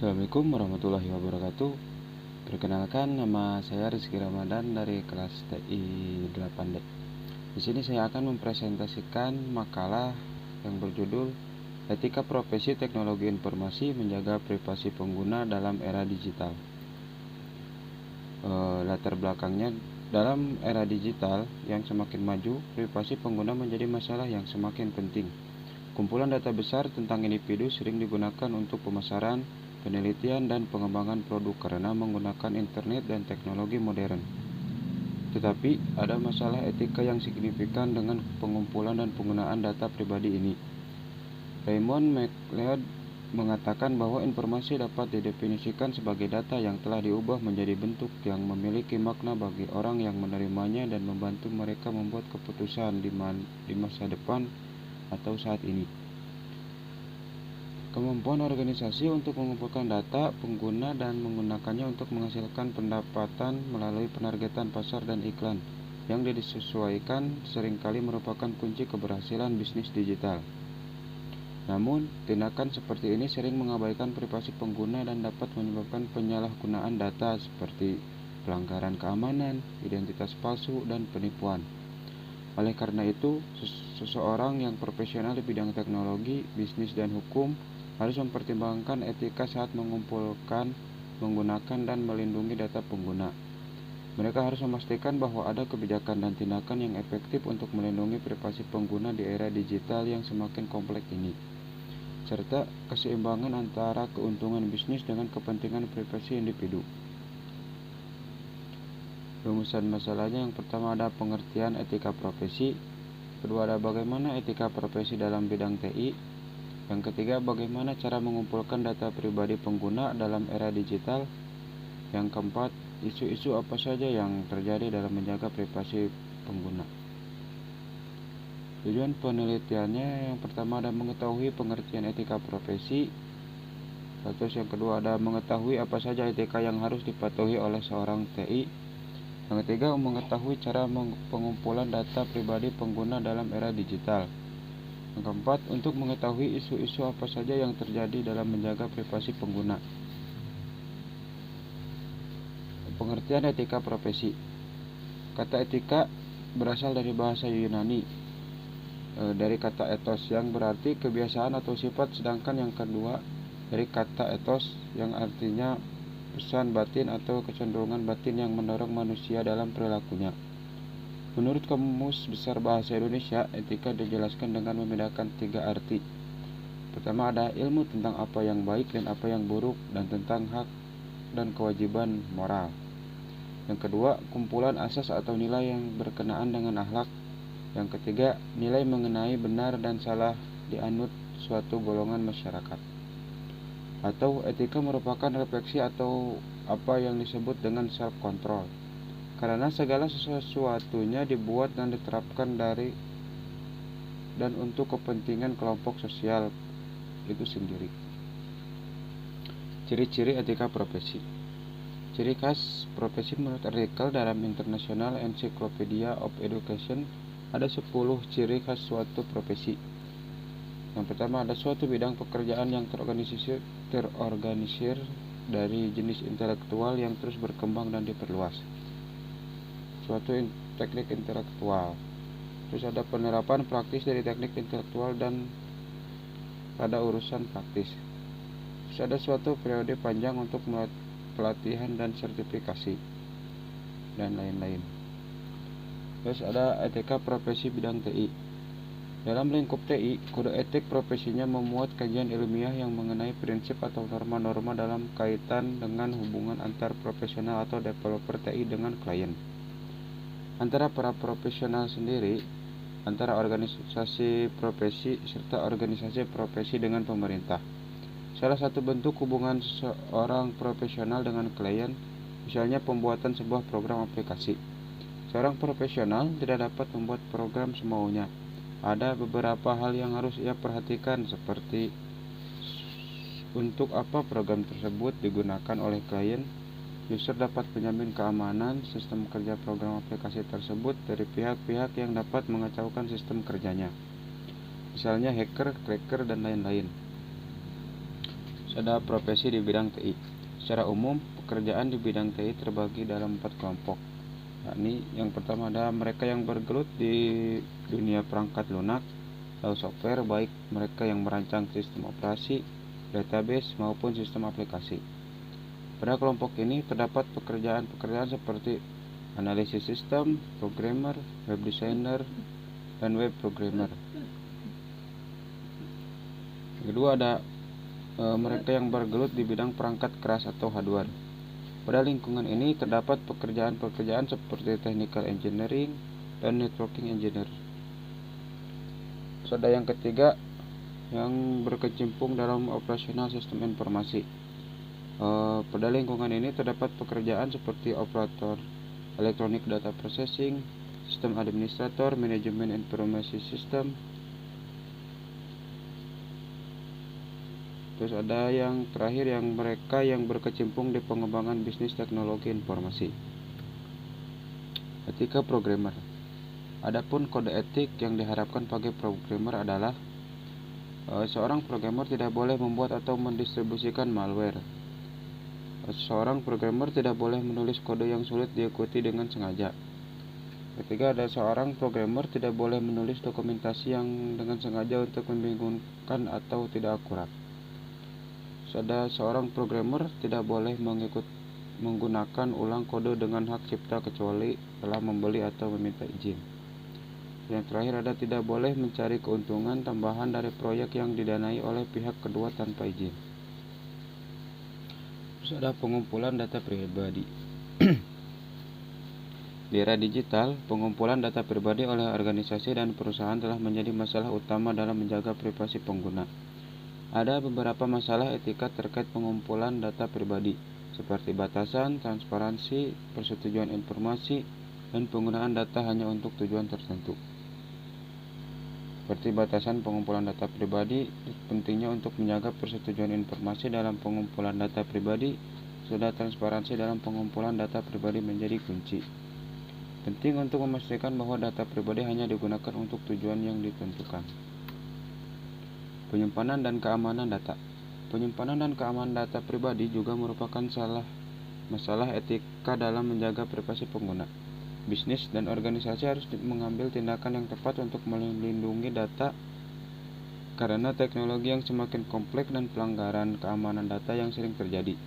Assalamualaikum warahmatullahi wabarakatuh. Perkenalkan, nama saya Rizky Ramadan dari kelas TI 8D. Di sini saya akan mempresentasikan makalah yang berjudul Etika Profesi Teknologi Informasi Menjaga Privasi Pengguna dalam Era Digital. Latar belakangnya, dalam era digital yang semakin maju, privasi pengguna menjadi masalah yang semakin penting. Kumpulan data besar tentang individu sering digunakan untuk pemasaran, penelitian, dan pengembangan produk karena menggunakan internet dan teknologi modern. Tetapi, ada masalah etika yang signifikan dengan pengumpulan dan penggunaan data pribadi ini. Raymond McLeod mengatakan bahwa informasi dapat didefinisikan sebagai data yang telah diubah menjadi bentuk yang memiliki makna bagi orang yang menerimanya dan membantu mereka membuat keputusan di masa depan atau saat ini. Kemampuan organisasi untuk mengumpulkan data pengguna dan menggunakannya untuk menghasilkan pendapatan melalui penargetan pasar dan iklan yang disesuaikan seringkali merupakan kunci keberhasilan bisnis digital. Namun, tindakan seperti ini sering mengabaikan privasi pengguna dan dapat menyebabkan penyalahgunaan data seperti pelanggaran keamanan, identitas palsu, dan penipuan. Oleh karena itu, seseorang yang profesional di bidang teknologi, bisnis, dan hukum harus mempertimbangkan etika saat mengumpulkan, menggunakan, dan melindungi data pengguna. Mereka harus memastikan bahwa ada kebijakan dan tindakan yang efektif untuk melindungi privasi pengguna di era digital yang semakin kompleks ini, serta keseimbangan antara keuntungan bisnis dengan kepentingan privasi individu. Rumusan masalahnya, yang pertama ada pengertian etika profesi, kedua ada bagaimana etika profesi dalam bidang TI, yang ketiga bagaimana cara mengumpulkan data pribadi pengguna dalam era digital, yang keempat isu-isu apa saja yang terjadi dalam menjaga privasi pengguna. Tujuan penelitiannya, yang pertama ada mengetahui pengertian etika profesi, terus yang kedua ada mengetahui apa saja etika yang harus dipatuhi oleh seorang TI, yang ketiga mengetahui cara pengumpulan data pribadi pengguna dalam era digital, yang keempat untuk mengetahui isu-isu apa saja yang terjadi dalam menjaga privasi pengguna. Pengertian etika profesi. Kata etika berasal dari bahasa Yunani, dari kata ethos yang berarti kebiasaan atau sifat, sedangkan yang kedua dari kata ethos yang artinya pesan batin atau kecenderungan batin yang mendorong manusia dalam perilakunya. Menurut Kamus Besar Bahasa Indonesia, etika dijelaskan dengan membedakan 3 arti. Pertama ada ilmu tentang apa yang baik dan apa yang buruk, dan tentang hak dan kewajiban moral. Yang kedua, kumpulan asas atau nilai yang berkenaan dengan akhlak. Yang ketiga, nilai mengenai benar dan salah dianut suatu golongan masyarakat. Atau etika merupakan refleksi atau apa yang disebut dengan self-control, karena segala sesuatunya dibuat dan diterapkan dari dan untuk kepentingan kelompok sosial itu sendiri. Ciri-ciri etika profesi. Ciri khas profesi menurut artikel dalam International Encyclopedia of Education, ada 10 ciri khas suatu profesi. Yang pertama ada suatu bidang pekerjaan yang terorganisir dari jenis intelektual yang terus berkembang dan diperluas. Suatu teknik intelektual. Terus ada penerapan praktis dari teknik intelektual dan pada urusan praktis. Terus ada suatu periode panjang untuk pelatihan dan sertifikasi dan lain-lain. Terus ada etika profesi bidang TI. Dalam lingkup TI, kode etik profesinya memuat kajian ilmiah yang mengenai prinsip atau norma-norma dalam kaitan dengan hubungan antar profesional atau developer TI dengan klien, antara para profesional sendiri, antara organisasi profesi, serta organisasi profesi dengan pemerintah. Salah satu bentuk hubungan seorang profesional dengan klien, misalnya pembuatan sebuah program aplikasi. Seorang profesional tidak dapat membuat program semaunya. Ada beberapa hal yang harus ia perhatikan, seperti untuk apa program tersebut digunakan oleh klien, user dapat menjamin keamanan sistem kerja program aplikasi tersebut dari pihak-pihak yang dapat mengacaukan sistem kerjanya, misalnya hacker, cracker, dan lain-lain. Ada profesi di bidang TI. Secara umum, pekerjaan di bidang TI terbagi dalam 4 kelompok. Yakni yang pertama ada mereka yang bergelut di dunia perangkat lunak atau software, baik mereka yang merancang sistem operasi, database, maupun sistem aplikasi. Pada kelompok ini terdapat pekerjaan-pekerjaan seperti analisis sistem, programmer, web designer, dan web programmer. Kedua ada mereka yang bergelut di bidang perangkat keras atau hardware. Pada lingkungan ini terdapat pekerjaan-pekerjaan seperti technical engineering dan networking engineer. Ada yang ketiga yang berkecimpung dalam operasional sistem informasi. Pada lingkungan ini terdapat pekerjaan seperti operator electronic data processing, sistem administrator, manajemen informasi sistem. Terus ada yang terakhir yang mereka yang berkecimpung di pengembangan bisnis teknologi informasi. Etika programmer. Adapun kode etik yang diharapkan bagi programmer adalah seorang programmer tidak boleh membuat atau mendistribusikan malware. Seorang programmer tidak boleh menulis kode yang sulit diikuti dengan sengaja. Ketiga, ada seorang programmer tidak boleh menulis dokumentasi yang dengan sengaja untuk membingungkan atau tidak akurat. Ada seorang programmer tidak boleh menggunakan ulang kode dengan hak cipta kecuali telah membeli atau meminta izin. Yang terakhir ada tidak boleh mencari keuntungan tambahan dari proyek yang didanai oleh pihak kedua tanpa izin. Terus ada pengumpulan data pribadi. Di era digital, pengumpulan data pribadi oleh organisasi dan perusahaan telah menjadi masalah utama dalam menjaga privasi pengguna. Ada beberapa masalah etika terkait pengumpulan data pribadi, seperti batasan, transparansi, persetujuan informasi, dan penggunaan data hanya untuk tujuan tertentu. Seperti batasan pengumpulan data pribadi, pentingnya untuk menjaga persetujuan informasi dalam pengumpulan data pribadi, sudah transparansi dalam pengumpulan data pribadi menjadi kunci. Penting untuk memastikan bahwa data pribadi hanya digunakan untuk tujuan yang ditentukan. Penyimpanan dan keamanan data. Penyimpanan dan keamanan data pribadi juga merupakan masalah etika dalam menjaga privasi pengguna. Bisnis dan organisasi harus mengambil tindakan yang tepat untuk melindungi data karena teknologi yang semakin kompleks dan pelanggaran keamanan data yang sering terjadi.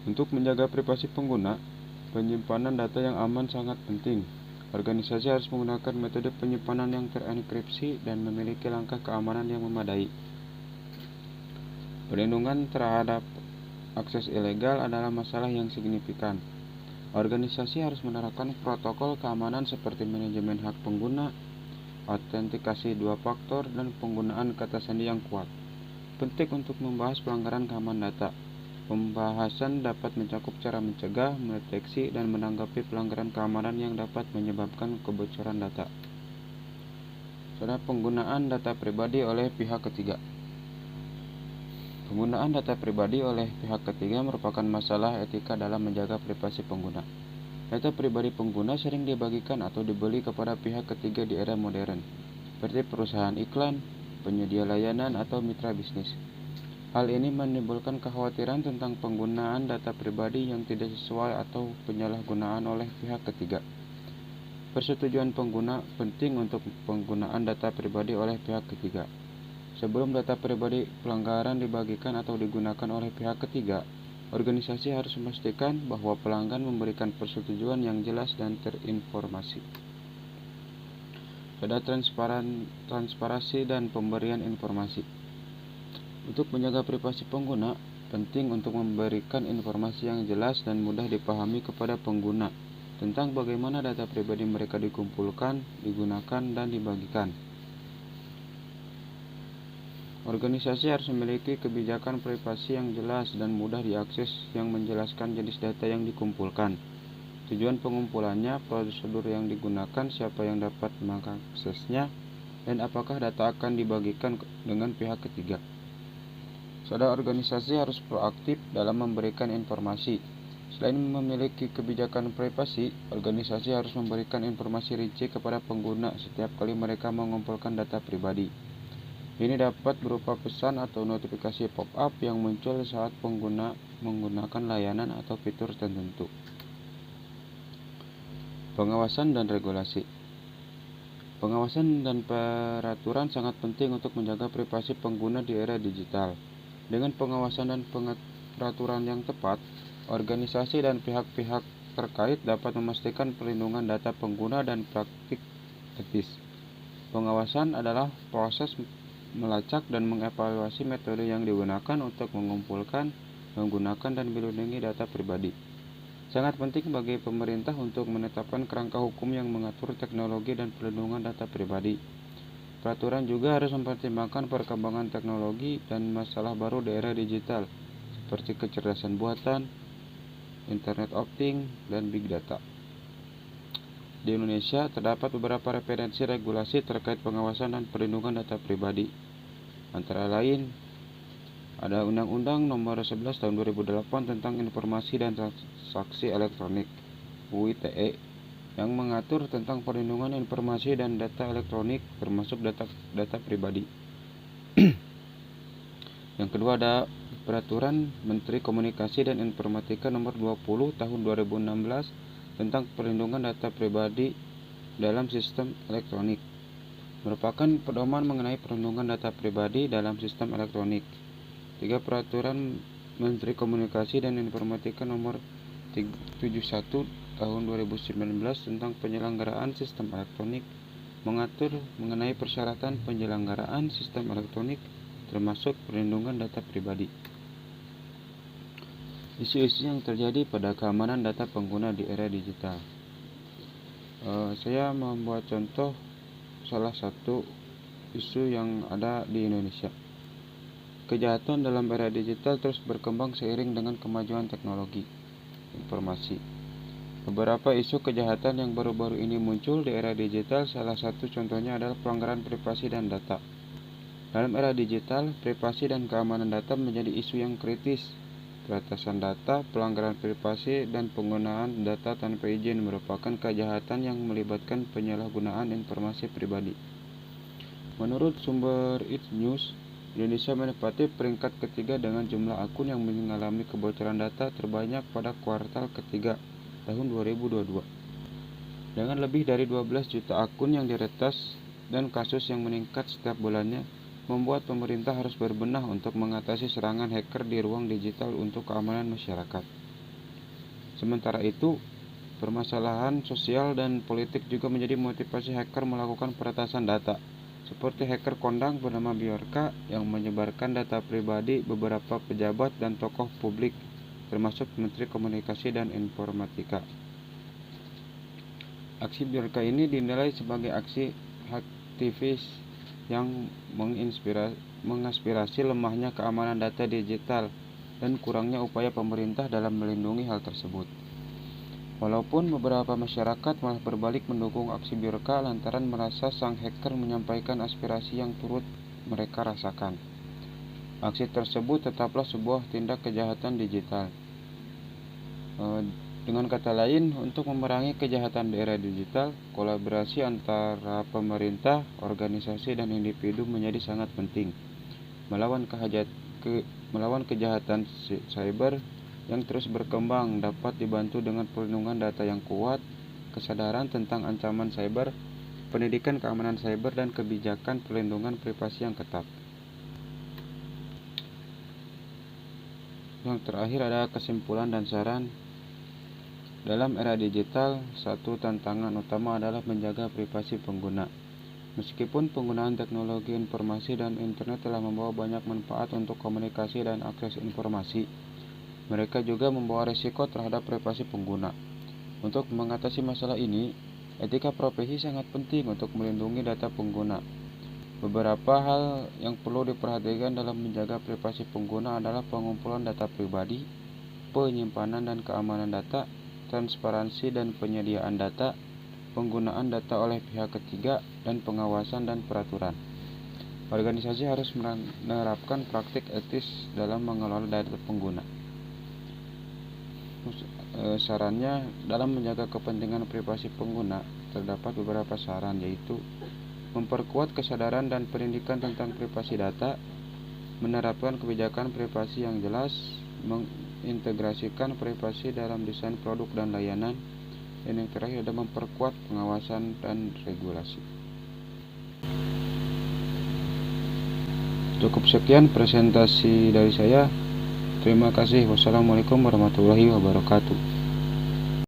Untuk menjaga privasi pengguna, penyimpanan data yang aman sangat penting. Organisasi harus menggunakan metode penyimpanan yang terenkripsi dan memiliki langkah keamanan yang memadai. Perlindungan terhadap akses ilegal adalah masalah yang signifikan. Organisasi harus menerapkan protokol keamanan seperti manajemen hak pengguna, autentikasi 2 faktor, dan penggunaan kata sandi yang kuat. Penting untuk membahas pelanggaran keamanan data. Pembahasan dapat mencakup cara mencegah, mendeteksi, dan menanggapi pelanggaran keamanan yang dapat menyebabkan kebocoran data. Penggunaan data pribadi oleh pihak ketiga. Penggunaan data pribadi oleh pihak ketiga merupakan masalah etika dalam menjaga privasi pengguna. Data pribadi pengguna sering dibagikan atau dibeli kepada pihak ketiga di era modern, seperti perusahaan iklan, penyedia layanan, atau mitra bisnis. Hal ini menimbulkan kekhawatiran tentang penggunaan data pribadi yang tidak sesuai atau penyalahgunaan oleh pihak ketiga. Persetujuan pengguna penting untuk penggunaan data pribadi oleh pihak ketiga. Sebelum data pribadi pelanggaran dibagikan atau digunakan oleh pihak ketiga, organisasi harus memastikan bahwa pelanggan memberikan persetujuan yang jelas dan terinformasi. Ada transparansi dan pemberian informasi. Untuk menjaga privasi pengguna, penting untuk memberikan informasi yang jelas dan mudah dipahami kepada pengguna tentang bagaimana data pribadi mereka dikumpulkan, digunakan, dan dibagikan. Organisasi harus memiliki kebijakan privasi yang jelas dan mudah diakses yang menjelaskan jenis data yang dikumpulkan, tujuan pengumpulannya, prosedur yang digunakan, siapa yang dapat mengaksesnya, dan apakah data akan dibagikan dengan pihak ketiga. Organisasi harus proaktif dalam memberikan informasi. Selain memiliki kebijakan privasi, organisasi harus memberikan informasi rinci kepada pengguna setiap kali mereka mengumpulkan data pribadi. Ini dapat berupa pesan atau notifikasi pop-up yang muncul saat pengguna menggunakan layanan atau fitur tertentu. Pengawasan dan regulasi. Pengawasan dan peraturan sangat penting untuk menjaga privasi pengguna di era digital. Dengan pengawasan dan peraturan yang tepat, organisasi dan pihak-pihak terkait dapat memastikan perlindungan data pengguna dan praktik etis. Pengawasan adalah proses melacak dan mengevaluasi metode yang digunakan untuk mengumpulkan, menggunakan, dan melindungi data pribadi. Sangat penting bagi pemerintah untuk menetapkan kerangka hukum yang mengatur teknologi dan perlindungan data pribadi. Peraturan juga harus mempertimbangkan perkembangan teknologi dan masalah baru di era digital, seperti kecerdasan buatan, Internet of Things, dan Big Data. Di Indonesia, terdapat beberapa referensi regulasi terkait pengawasan dan perlindungan data pribadi. Antara lain, ada Undang-Undang Nomor 11 Tahun 2008 tentang Informasi dan Transaksi Elektronik (UITE) yang mengatur tentang perlindungan informasi dan data elektronik, termasuk data pribadi. Yang kedua, ada Peraturan Menteri Komunikasi dan Informatika Nomor 20 Tahun 2016 tentang perlindungan data pribadi dalam sistem elektronik, merupakan pedoman mengenai perlindungan data pribadi dalam sistem elektronik. 3. Peraturan Menteri Komunikasi dan Informatika Nomor 71 Tahun 2019 tentang penyelenggaraan sistem elektronik, mengatur mengenai persyaratan penyelenggaraan sistem elektronik, termasuk perlindungan data pribadi. Isu-isu yang terjadi pada keamanan data pengguna di era digital. Saya membuat contoh salah satu isu yang ada di Indonesia. Kejahatan dalam era digital terus berkembang seiring dengan kemajuan teknologi informasi. Beberapa isu kejahatan yang baru-baru ini muncul di era digital, salah satu contohnya adalah pelanggaran privasi dan data. Dalam era digital, privasi dan keamanan data menjadi isu yang kritis. Peretasan data, pelanggaran privasi, dan penggunaan data tanpa izin merupakan kejahatan yang melibatkan penyalahgunaan informasi pribadi. Menurut sumber It News, Indonesia menempati peringkat ketiga dengan jumlah akun yang mengalami kebocoran data terbanyak pada kuartal ketiga tahun 2022. Dengan lebih dari 12 juta akun yang diretas dan kasus yang meningkat setiap bulannya, membuat pemerintah harus berbenah untuk mengatasi serangan hacker di ruang digital untuk keamanan masyarakat. Sementara itu, permasalahan sosial dan politik juga menjadi motivasi hacker melakukan peretasan data, seperti hacker kondang bernama Bjorka yang menyebarkan data pribadi beberapa pejabat dan tokoh publik, termasuk Menteri Komunikasi dan Informatika. Aksi Bjorka ini dinilai sebagai aksi aktivis yang mengaspirasi lemahnya keamanan data digital dan kurangnya upaya pemerintah dalam melindungi hal tersebut. Walaupun beberapa masyarakat malah berbalik mendukung aksi Bjorka lantaran merasa sang hacker menyampaikan aspirasi yang turut mereka rasakan. Aksi tersebut tetaplah sebuah tindak kejahatan digital. Dengan kata lain, untuk memerangi kejahatan di era digital, kolaborasi antara pemerintah, organisasi, dan individu menjadi sangat penting. Melawan kejahatan cyber yang terus berkembang dapat dibantu dengan perlindungan data yang kuat, kesadaran tentang ancaman cyber, pendidikan keamanan cyber, dan kebijakan perlindungan privasi yang ketat. Yang terakhir ada kesimpulan dan saran. Dalam era digital, satu tantangan utama adalah menjaga privasi pengguna. Meskipun penggunaan teknologi informasi dan internet telah membawa banyak manfaat untuk komunikasi dan akses informasi, mereka juga membawa risiko terhadap privasi pengguna. Untuk mengatasi masalah ini, etika profesi sangat penting untuk melindungi data pengguna. Beberapa hal yang perlu diperhatikan dalam menjaga privasi pengguna adalah pengumpulan data pribadi, penyimpanan dan keamanan data, transparansi dan penyediaan data, penggunaan data oleh pihak ketiga, dan pengawasan dan peraturan. Organisasi harus menerapkan praktik etis dalam mengelola data pengguna. Sarannya, dalam menjaga kepentingan privasi pengguna, terdapat beberapa saran, yaitu memperkuat kesadaran dan pendidikan tentang privasi data, menerapkan kebijakan privasi yang jelas, mengintegrasikan privasi dalam desain produk dan layanan, dan yang terakhir adalah memperkuat pengawasan dan regulasi. Cukup sekian presentasi dari saya. Terima kasih. Wassalamualaikum warahmatullahi wabarakatuh.